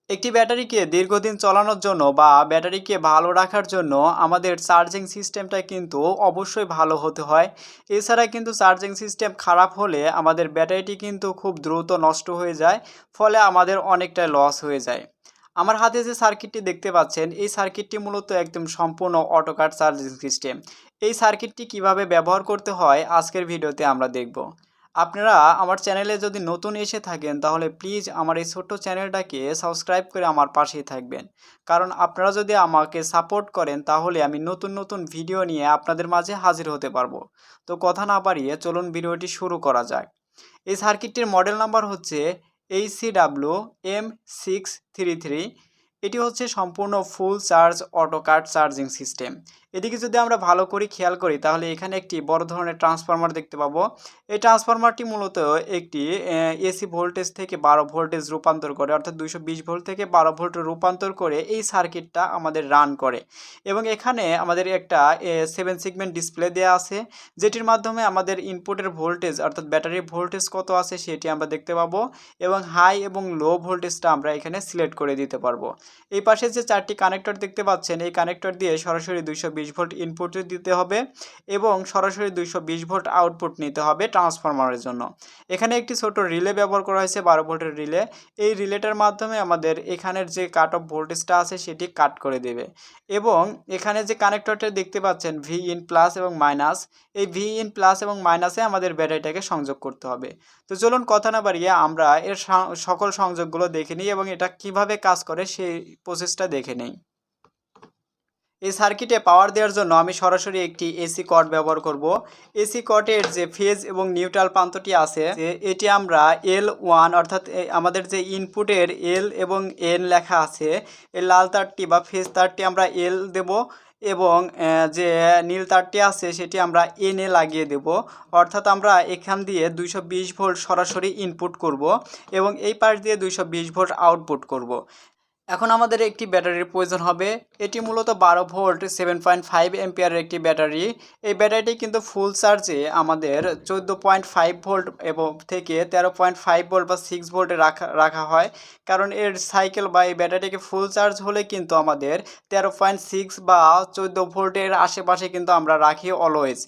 একটি ব্যাটারিকে দীর্ঘদিন চালানোর জন্য বা ব্যাটারিকে ভালো রাখার জন্য আমাদের চার্জিং সিস্টেমটা কিন্তু অবশ্যই ভালো হতে হয়। এছাড়া কিন্তু চার্জিং সিস্টেম খারাপ হলে আমাদের ব্যাটারিটি কিন্তু খুব দ্রুত নষ্ট হয়ে যায়, ফলে আমাদের অনেকটাই লস হয়ে যায়। আমার হাতে যে সার্কিটটি দেখতে পাচ্ছেন, এই সার্কিটটি মূলত একদম সম্পূর্ণ অটোকাট চার্জিং সিস্টেম। এই সার্কিটটি কিভাবে ব্যবহার করতে হয় আজকের ভিডিওতে আমরা দেখব। আপনারা আমার চ্যানেলে যদি নতুন এসে থাকেন তাহলে প্লিজ আমার এই ছোট্ট চ্যানেলটাকে সাবস্ক্রাইব করে আমার পাশেই থাকবেন। কারণ আপনারা যদি আমাকে সাপোর্ট করেন তাহলে আমি নতুন নতুন ভিডিও নিয়ে আপনাদের মাঝে হাজির হতে পারবো। তো কথা না বাড়িয়ে চলুন ভিডিওটি শুরু করা যাক। এই সার্কিটটির মডেল নাম্বার হচ্ছে HCW M633। এটি হচ্ছে সম্পূর্ণ full charge auto cut charging system. এদিকে যদি আমরা ভালো করে খেয়াল করি তাহলে এখানে একটি বড় ধরনের ট্রান্সফরমার দেখতে পাবো। এই ট্রান্সফরমারটি মূলত একটি এসি ভোল্টেজ থেকে 12 ভোল্টেজ রূপান্তর করে, অর্থাৎ 220 ভোল্ট থেকে 12 ভোল্টে রূপান্তর করে এই সার্কিটটা আমাদের রান করে। এবং এখানে আমাদের একটা 7 সেগমেন্ট ডিসপ্লে দেওয়া আছে, যেটির মাধ্যমে আমাদের ইনপুটের ভোল্টেজ অর্থাৎ ব্যাটারির ভোল্টেজ কত আছে সেটি আমরা দেখতে পাবো, এবং হাই এবং লো ভোল্টেজটা আমরা এখানে সিলেক্ট করে দিতে পারবো। এই পাশে যে 4টি কানেক্টর দেখতে পাচ্ছেন, এই কানেক্টর দিয়ে সরাসরি 220 ভোল্ট ইনপুটে দিতে হবে এবং সরাসরি 220 ভোল্ট আউটপুট নিতে হবে ট্রান্সফরমারের জন্য। এখানে একটি ছোট রিলে ব্যবহার করা হয়েছে, 12 ভোল্টের রিলে। এই রিলেটার মাধ্যমে আমাদের এখানের যে কাট অফ ভোল্টেজটা আছে সেটি কাট করে দেবে। এবং এখানে যে কানেক্টরটা দেখতে পাচ্ছেন ভি ইন প্লাস এবং মাইনাস, এই ভি ইন প্লাস এবং মাইনাসে আমাদের ব্যাটারিটাকে সংযোগ করতে হবে। তো চলুন কথা না বাড়িয়ে আমরা এর সকল সংযোগগুলো দেখে নিই এবং এটা কিভাবে কাজ করে সেই প্রসেসটা দেখে নেই। এই সার্কিটে পাওয়ার দেওয়ার জন্য আমি সরাসরি একটি এসি কর্ড ব্যবহার করব। এসি কর্ডের যে ফেজ এবং নিউট্রাল প্রান্তটি আছে এটি আমরা L1 অর্থাৎ আমাদের যে ইনপুটের L এবং N লেখা আছে, এই লাল তারটি বা ফেজ তারটি আমরা L দেব এবং যে নীল তারটি আছে সেটি আমরা N এ লাগিয়ে দেব। অর্থাৎ আমরা এখান দিয়ে 220 ভোল্ট সরাসরি ইনপুট করব এবং এই পাশ দিয়ে 220 ভোল্ট আউটপুট করব। এখন আমাদের একটি ব্যাটারির প্রয়োজন হবে। এটি মূলত 12 ভোল্ট 7.5 এম্পিয়ারের একটি ব্যাটারি। এই ব্যাটারিটি কিন্তু ফুল চার্জে আমাদের 14.5 ভোল্ট এবং থেকে 13.5 ভোল্ট বা 6 ভোল্টে রাখা হয়। কারণ এর সাইকেল বা এই ব্যাটারিটিকে ফুল চার্জ হলে কিন্তু আমাদের 13.6 বা 14 ভোল্টের আশেপাশে কিন্তু আমরা রাখি অলওয়েজ।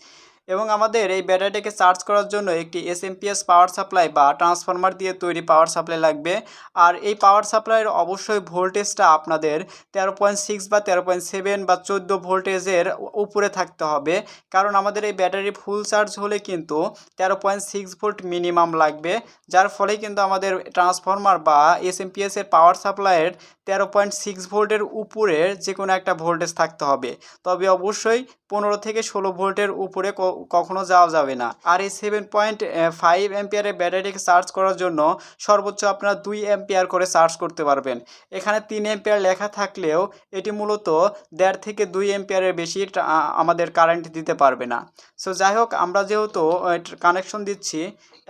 এবং আমাদের এই ব্যাটারিটাকে চার্জ করার জন্য একটি এসএমপিএস পাওয়ার সাপ্লাই বা ট্রান্সফরমার দিয়ে তৈরি পাওয়ার সাপ্লাই লাগবে। আর এই পাওয়ার সাপ্লাইয়ের অবশ্যই ভোল্টেজটা আপনাদের 13.6 বা 13.7 বা 14 ভোল্টেজের উপরে থাকতে হবে। কারণ আমাদের এই ব্যাটারি ফুল চার্জ হলে কিন্তু 13.6 ভোল্ট মিনিমাম লাগবে, যার ফলে কিন্তু আমাদের ট্রান্সফরমার বা এসএমপিএস এর পাওয়ার সাপ্লাইয়ের 13.6 ভোল্টের উপরে যে কোনো একটা ভোল্টেজ থাকতে হবে। তবে অবশ্যই 15 থেকে 16 ভোল্টের উপরে কখনো যাওয়া যাবে না। আর এই 7.5 অ্যাম্পিয়ারের ব্যাটারিকে চার্জ করার জন্য সর্বোচ্চ আপনারা 2 অ্যাম্পিয়ার করে চার্জ করতে পারবেন। এখানে 3 অ্যাম্পিয়ার লেখা থাকলেও এটি মূলত 1.5 থেকে 2 অ্যাম্পিয়ারের বেশি আমাদের কারেন্ট দিতে পারবে না। সো যাই হোক, আমরা যেহেতু কানেকশন দিচ্ছি,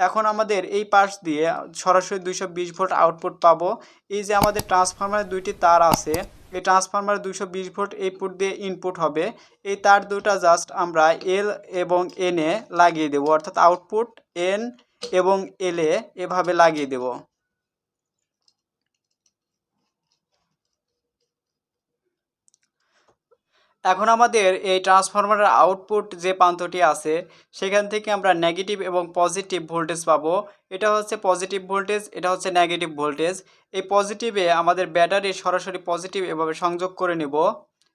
এখন আমাদের এই পাশ দিয়ে সরাসরি 220 ভোল্ট আউটপুট পাবো। এই যে আমাদের ট্রান্সফরমারের দুইটি তার আছে, এই ট্রান্সফরমার 220 ভোল্ট ইনপুট দিয়ে ইনপুট হবে। এই তার দুটা জাস্ট আমরা এল এবং এন এ লাগিয়ে দেব, অর্থাৎ আউটপুট এন এবং এল এ এভাবে লাগিয়ে দেব। এখন আমাদের এই ট্রান্সফরমারের আউটপুট যে প্রান্তটি আছে সেখান থেকে আমরা নেগেটিভ এবং পজিটিভ ভোল্টেজ পাবো। এটা হচ্ছে পজিটিভ ভোল্টেজ, এটা হচ্ছে নেগেটিভ ভোল্টেজ। এই পজিটিভে আমাদের ব্যাটারি সরাসরি পজিটিভ এভাবে সংযোগ করে নেব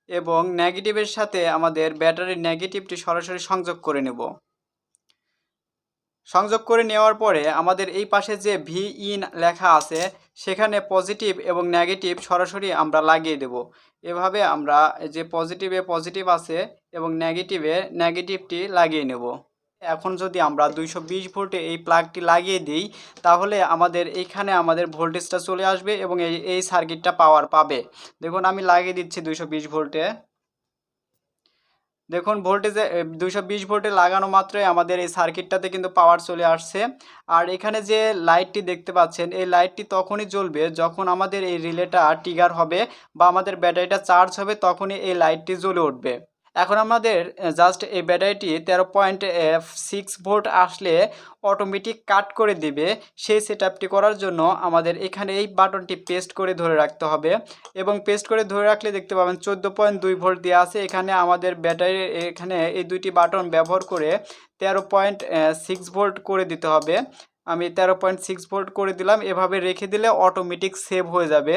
এবং নেগেটিভের সাথে আমাদের ব্যাটারির নেগেটিভটি সরাসরি সংযোগ করে নেব। সংযোগ করে নেওয়ার পরে আমাদের এই পাশে যে ভি ইন লেখা আছে সেখানে পজিটিভ এবং নেগেটিভ সরাসরি আমরা লাগিয়ে দেব। এভাবে আমরা যে পজিটিভে পজিটিভ আছে এবং নেগেটিভে নেগেটিভটি লাগিয়ে নেব। এখন যদি আমরা 220 ভোল্টে এই প্লাগটি লাগিয়ে দিই তাহলে আমাদের এইখানে আমাদের ভোল্টেজটা চলে আসবে এবং এই সার্কিটটা পাওয়ার পাবে। দেখুন আমি লাগিয়ে দিচ্ছি 220 ভোল্টে। দেখুন ভোল্টেজে 220 ভোল্টে লাগানো মাত্রই আমাদের এই সার্কিটটাতে কিন্তু পাওয়ার চলে আসছে। আর এখানে যে লাইটটি দেখতে পাচ্ছেন, এই লাইটটি তখনই জ্বলবে যখন আমাদের এই রিলেটা ট্রিগার হবে বা আমাদের ব্যাটারিটা চার্জ হবে, তখনই এই লাইটটি জ্বলে উঠবে। এখন আমাদের জাস্ট এই ব্যাটারিটি 13.6 ভোল্ট আসলে অটোমেটিক কাট করে দিবে। সেই সেটআপটি করার জন্য আমাদের এখানে এই বাটনটি পেস্ট করে ধরে রাখতে হবে এবং পেস্ট করে ধরে রাখলে দেখতে পাবেন 14.2 ভোল্ট দেওয়া আছে। এখানে আমাদের ব্যাটারি এখানে এই দুইটি বাটন ব্যবহার করে 13.6 ভোল্ট করে দিতে হবে। আমি 13.6 ভোল্ট করে দিলাম। এভাবে রেখে দিলে অটোমেটিক সেভ হয়ে যাবে।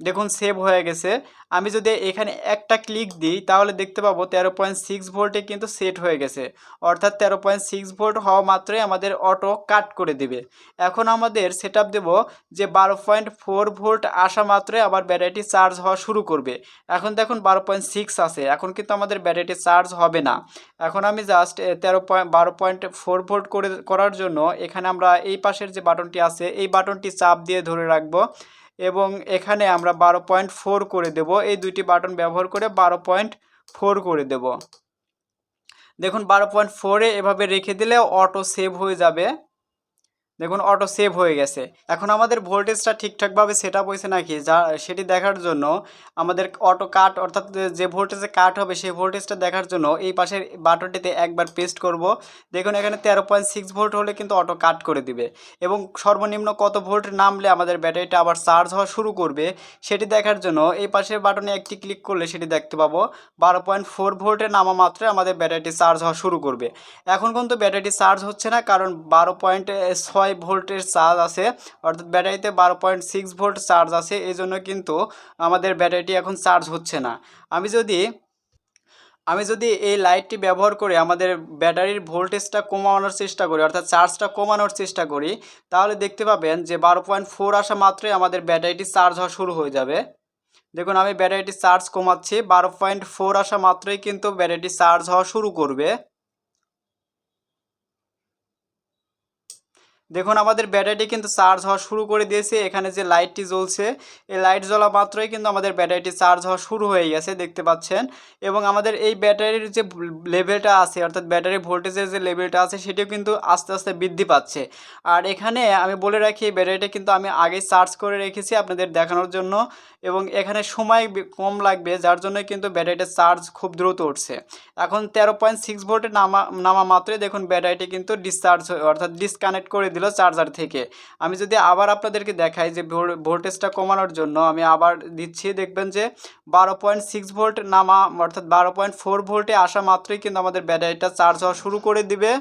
দেখুন সেভ হয়ে গেছে। আমি যদি এখানে একটা ক্লিক দিই তাহলে দেখতে পাবো 13.6 ভোল্টে কিন্তু সেট হয়ে গেছে। অর্থাৎ 13.6 ভোল্ট হওয়া মাত্রই আমাদের অটো কাট করে দিবে। এখন আমাদের সেটআপ দেব যে 12.4 ভোল্ট আসা মাত্রই আবার ব্যাটারিটি চার্জ হওয়া শুরু করবে। এখন দেখুন 12.6 আছে, এখন কিন্তু আমাদের ব্যাটারিটি চার্জ হবে না। এখন আমি জাস্ট 12.4 ভোল্ট করার জন্য এখানে আমরা এই পাশের যে বাটনটি আছে এই বাটনটি চাপ দিয়ে ধরে রাখবো এবং এখানে আমরা 12.4 করে দেব। এই দুইটি বাটন ব্যবহার করে 12.4 করে দেব। দেখুন 12.4-এ এভাবে রেখে দিলে অটো সেভ হয়ে যাবে। দেখুন অটো সেভ হয়ে গেছে। এখন আমাদের ভোল্টেজটা ঠিকঠাকভাবে সেট আপ হয়েছে নাকি সেটি দেখার জন্য আমাদের অটো কাট অর্থাৎ যে ভোল্টেজে কাট হবে সেই ভোল্টেজটা দেখার জন্য এই পাশের বাটনটিতে একবার পেস্ট করব। দেখুন এখানে 13.6 ভোল্ট হলে কিন্তু অটো কাট করে দিবে এবং সর্বনিম্ন কত ভোল্ট নামলে আমাদের ব্যাটারিটা আবার চার্জ হওয়া শুরু করবে সেটি দেখার জন্য এই পাশের বাটনে একটি ক্লিক করলে সেটি দেখতে পাবো 12.4 ভোল্টে নামা মাত্রই আমাদের ব্যাটারিটি চার্জ হওয়া শুরু করবে। এখন কিন্তু ব্যাটারিটি চার্জ হচ্ছে না, কারণ 12.6 ভোল্টের চার্জ আছে, অর্থাৎ ব্যাটারিতে 12.6 ভোল্ট চার্জ আছে, এই জন্য কিন্তু আমাদের ব্যাটারিটি এখন চার্জ হচ্ছে না। আমি যদি এই লাইটটি ব্যবহার করে আমাদের ব্যাটারির ভোল্টেজটা কমানোর চেষ্টা করি অর্থাৎ চার্জটা কমানোর চেষ্টা করি তাহলে দেখতে পাবেন যে 12.4 আসা মাত্রই আমাদের ব্যাটারিটি চার্জ হওয়া শুরু হয়ে যাবে। দেখুন আমি ব্যাটারিটি চার্জ কমাচ্ছি, 12.4 আসা মাত্রই কিন্তু ব্যাটারিটি চার্জ হওয়া শুরু করবে। দেখুন আমাদের ব্যাটারিটি কিন্তু চার্জ হওয়া শুরু করে দিয়েছে। এখানে যে লাইটটি জ্বলছে এই লাইট জ্বলা মাত্রই কিন্তু আমাদের ব্যাটারিটি চার্জ হওয়া শুরু হয়ে গেছে দেখতে পাচ্ছেন। এবং আমাদের এই ব্যাটারির যে লেভেলটা আছে অর্থাৎ ব্যাটারি ভোল্টেজের যে লেভেলটা আছে সেটিও কিন্তু আস্তে আস্তে বৃদ্ধি পাচ্ছে। আর এখানে আমি বলে রাখি এই ব্যাটারিটা কিন্তু আমি আগেই চার্জ করে রেখেছি আপনাদের দেখানোর জন্য এবং এখানে সময় কম লাগবে যার জন্য কিন্তু ব্যাটারিটা চার্জ খুব দ্রুত উঠছে। এখন 13.6 ভোল্টে নামা মাত্রই দেখুন ব্যাটারিটি কিন্তু ডিসচার্জ অর্থাৎ ডিসকানেক্ট করে দিল চার্জার থেকে। আমি যদি আবার আপনাদেরকে দেখাই যে ভোল্টেজটা কমানোর জন্য আমি আবার দিচ্ছি, দেখবেন যে 12.6 ভোল্ট নামা অর্থাৎ 12.4 ভোল্টে আসা মাত্রই কিন্তু আমাদের ব্যাটারিটা চার্জ হওয়া শুরু করে দিবে।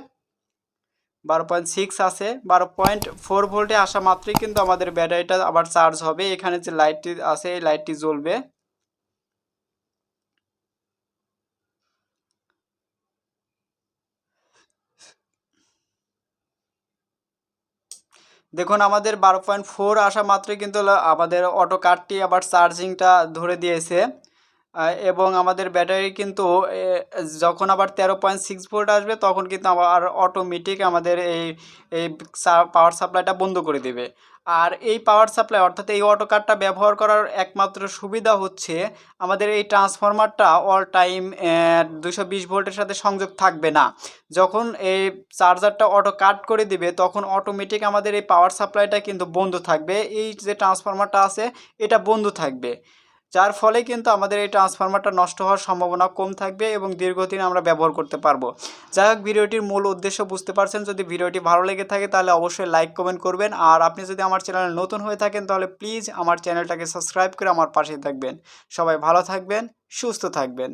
12.6 আছে, 12.4 ভোল্টে আসা মাত্রই কিন্তু আমাদের ব্যাটারিটা আবার চার্জ হবে। এখানে যে লাইটটি আছে এই লাইটটি জ্বলবে। দেখুন আমাদের 12.4 আসা মাত্রই কিন্তু আমাদের অটো কাটটি আবার চার্জিংটা ধরে দিয়েছে এবং আমাদের ব্যাটারি কিন্তু যখন আবার 13.6 ভোল্ট আসবে তখন কিন্তু আবার অটোমেটিক আমাদের এই পাওয়ার সাপ্লাইটা বন্ধ করে দেবে। আর এই পাওয়ার সাপ্লাই অর্থাৎ এই অটো কাটটা ব্যবহার করার একমাত্র সুবিধা হচ্ছে আমাদের এই ট্রান্সফরমারটা অল টাইম 220 ভোল্টের সাথে সংযোগ থাকবে না। যখন এই চার্জারটা অটো কাট করে দিবে তখন অটোমেটিক আমাদের এই পাওয়ার সাপ্লাইটা কিন্তু বন্ধ থাকবে, এই যে ট্রান্সফরমারটা আছে এটা বন্ধ থাকবে, যার ফলে কিন্তু আমাদের এই ট্রান্সফরমারটা নষ্ট হওয়ার সম্ভাবনা কম থাকবে এবং দীর্ঘদিন আমরা ব্যবহার করতে পারবো। যাই হোক ভিডিওটির মূল উদ্দেশ্য বুঝতে পারছেন। যদি ভিডিওটি ভালো লেগে থাকে তাহলে অবশ্যই লাইক কমেন্ট করবেন আর আপনি যদি আমার চ্যানেলে নতুন হয়ে থাকেন তাহলে প্লিজ আমার চ্যানেলটাকে সাবস্ক্রাইব করে আমার পাশে থাকবেন। সবাই ভালো থাকবেন, সুস্থ থাকবেন।